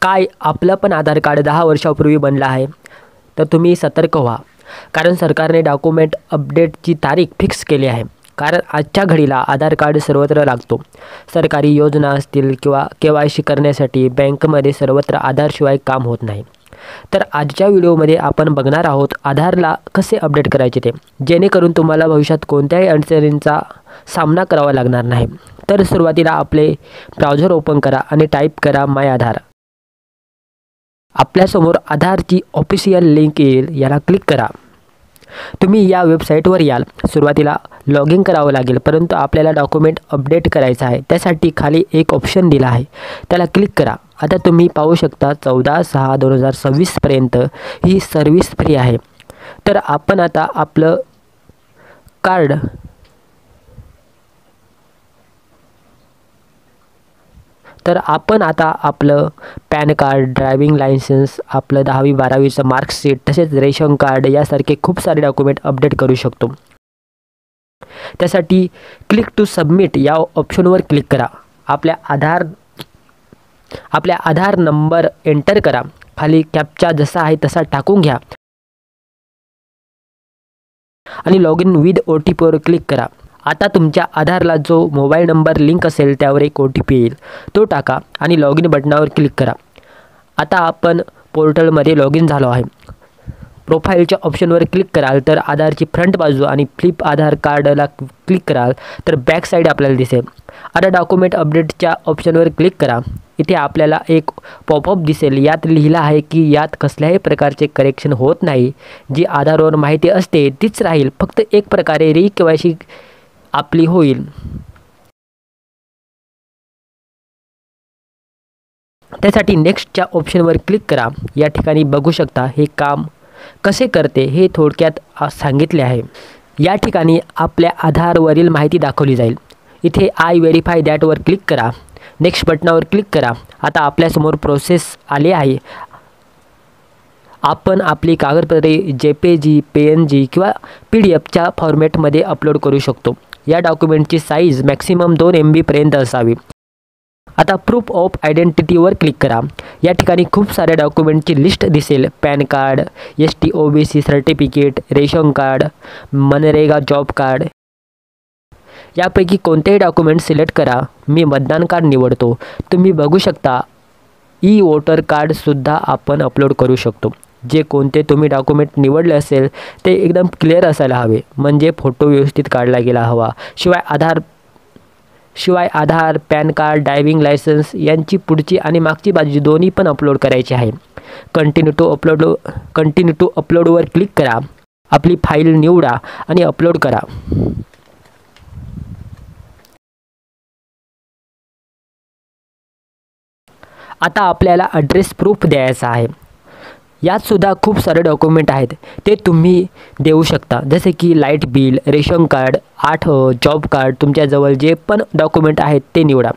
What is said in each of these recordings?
काय आपलं पण आधार कार्ड 10 वर्षापूर्वी बनलं आहे, तर तुम्ही सतर्क व्हा. कारण सरकारने डॉक्युमेंट अपडेटची तारीख फिक्स केली आहे. कारण आजच्या घडीला आधार कार्ड सर्वत्र लागतो. सरकारी योजना असतील किंवा KYC करण्यासाठी बँकमध्ये सर्वत्र आधारशिवाय काम होत नाही. तर आजच्या व्हिडिओमध्ये आपण बघणार आहोत आधारला कसे अपडेट करायचे ते, जेणेकरून तुम्हाला भविष्यात कोणत्याही अडचणींचा सामना करावा लागणार नाही. तर सुरुवातीला आपले ब्राउझर ओपन करा आणि टाईप करा माय आधार. आपल्यासमोर आधारची ऑफिशियल लिंक येईल, याला क्लिक करा. तुम्ही या वेबसाईटवर याल. सुरुवातीला लॉग इन करावं लागेल, परंतु आपल्याला डॉक्युमेंट अपडेट करायचं आहे. त्यासाठी खाली एक ऑप्शन दिला आहे, त्याला क्लिक करा. आता तुम्ही पाहू शकता 14/6/2026 पर्यंत ही सर्व्हिस फ्री आहे. तर आपण आता आपलं card pan card, driving licence, आपलं 10वी-12वीचं मार्कशीट, तसेच रेशन कार्ड यासारखे खूप सारे डॉक्युमेंट अपडेट करू शकतो. त्यासाठी क्लिक टू सबमिट या ऑप्शनवर क्लिक करा. आपल्या आधार नंबर एंटर करा. खाली कॅप्चा जसा आहे तसा टाकून घ्या आणि लॉग इन विथ OTPवर क्लिक करा. आता तुमच्या आधारला जो मोबाईल नंबर लिंक असेल त्यावर एक OTP येईल, तो टाका आणि लॉग इन बटनावर क्लिक करा. आता आपण पोर्टलमध्ये लॉग इन झालो आहे. प्रोफाईलच्या ऑप्शनवर क्लिक कराल तर आधारची फ्रंट बाजू आणि फ्लिप आधार कार्डला क्लिक कराल तर बॅक साईड आपल्याला दिसेल. आता डॉक्युमेंट अपडेटच्या ऑप्शनवर क्लिक करा. इथे आपल्याला एक पॉपअप दिसेल. यात लिहिलं आहे की यात कसल्याही प्रकारचे करेक्शन होत नाही. जी आधारवर माहिती असते तीच राहील, फक्त एक प्रकारे KYC आपली होईल. त्यासाठी नेक्स्टच्या ऑप्शनवर क्लिक करा. या ठिकाणी बघू शकता हे काम कसे करते हे थोडक्यात सांगितले आहे. या ठिकाणी आपल्या आधारवरील माहिती दाखवली जाईल. इथे आय व्हेरीफाय दॅटवर क्लिक करा. नेक्स्ट बटनावर क्लिक करा. आता आपल्यासमोर प्रोसेस आली आहे. आपण आपली कागदपत्रे JPG, PNG किंवा PDF फॉर्मॅटमध्ये अपलोड करू शकतो. या डॉक्युमेंटची साईज मॅक्सिमम 2 MB पर्यंत असावी. आता प्रूफ ऑफ आयडेंटिटीवर क्लिक करा. या ठिकाणी खूप साऱ्या डॉक्युमेंटची लिस्ट दिसेल. Pan card, ST OBC certificate, ration card, MNREGA job card. यापैकी कोणतेही डॉक्युमेंट सिलेक्ट करा. मी मतदान कार्ड निवडतो. तुम्ही बघू शकता वोटर कार्डसुद्धा आपण अपलोड करू शकतो. जे कोणते तुम्ही डॉक्युमेंट निवडले असेल ते एकदम क्लिअर असायला हवे, म्हणजे फोटो व्यवस्थित काढला गेला हवा. शिवाय आधार, पॅन कार्ड, ड्रायव्हिंग लायसन्स यांची पुढची आणि मागची बाजू दोन्ही पण अपलोड करायची आहे. कंटिन्यू टू अपलोडवर क्लिक करा. आपली फाईल निवडा आणि अपलोड करा. आता आपल्याला ॲड्रेस प्रूफ द्यायचा आहे. यात सुद्धा खूप सारे डॉक्युमेंट आहेत, ते तुम्ही देऊ शकता. जसे की light bill, ration card, 8 job card. तुमच्याजवळ जे पण डॉक्युमेंट आहेत ते निवडा.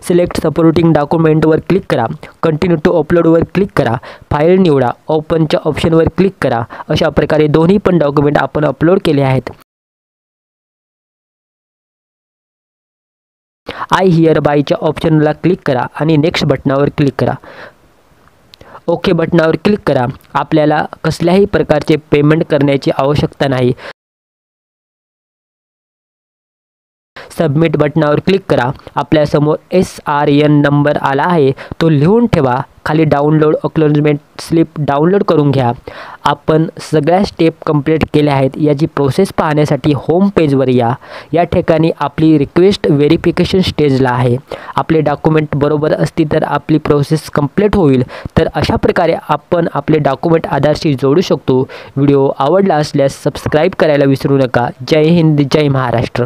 सिलेक्ट सपोर्टिंग डॉक्युमेंटवर क्लिक करा. कंटिन्यू टू अपलोडवर क्लिक करा. फाईल निवडा. ओपनच्या ऑप्शनवर क्लिक करा. अशा प्रकारे दोन्ही पण डॉक्युमेंट आपण अपलोड केले आहेत. आय हिअर बायच्या ऑप्शनला क्लिक करा आणि नेक्स्ट बटनावर क्लिक करा. ओके बटनावर क्लिक करा. आपल्याला कसल्याही प्रकारचे पेमेंट करण्याची आवश्यकता नाही. सबमिट बटनावर क्लिक करा. आपल्यासमोर SRN नंबर आला आहे, तो लिहून ठेवा. खाली डाउनलोड अक्नॉलेजमेंट स्लिप डाउनलोड करून घ्या. आपण सगळ्या स्टेप कंप्लीट केल्या आहेत. याची प्रोसेस पाहण्यासाठी होम पेजवर या. या ठिकाणी आपली रिक्वेस्ट व्हेरिफिकेशन स्टेजला आहे. आपले डॉक्युमेंट बरोबर असतील तर आपली प्रोसेस कंप्लीट होईल. तर अशा प्रकारे आपण आपले डॉक्युमेंट आधारशी जोडू शकतो. व्हिडिओ आवडला असल्यास सबस्क्राईब करायला विसरू नका. जय हिंद, जय महाराष्ट्र.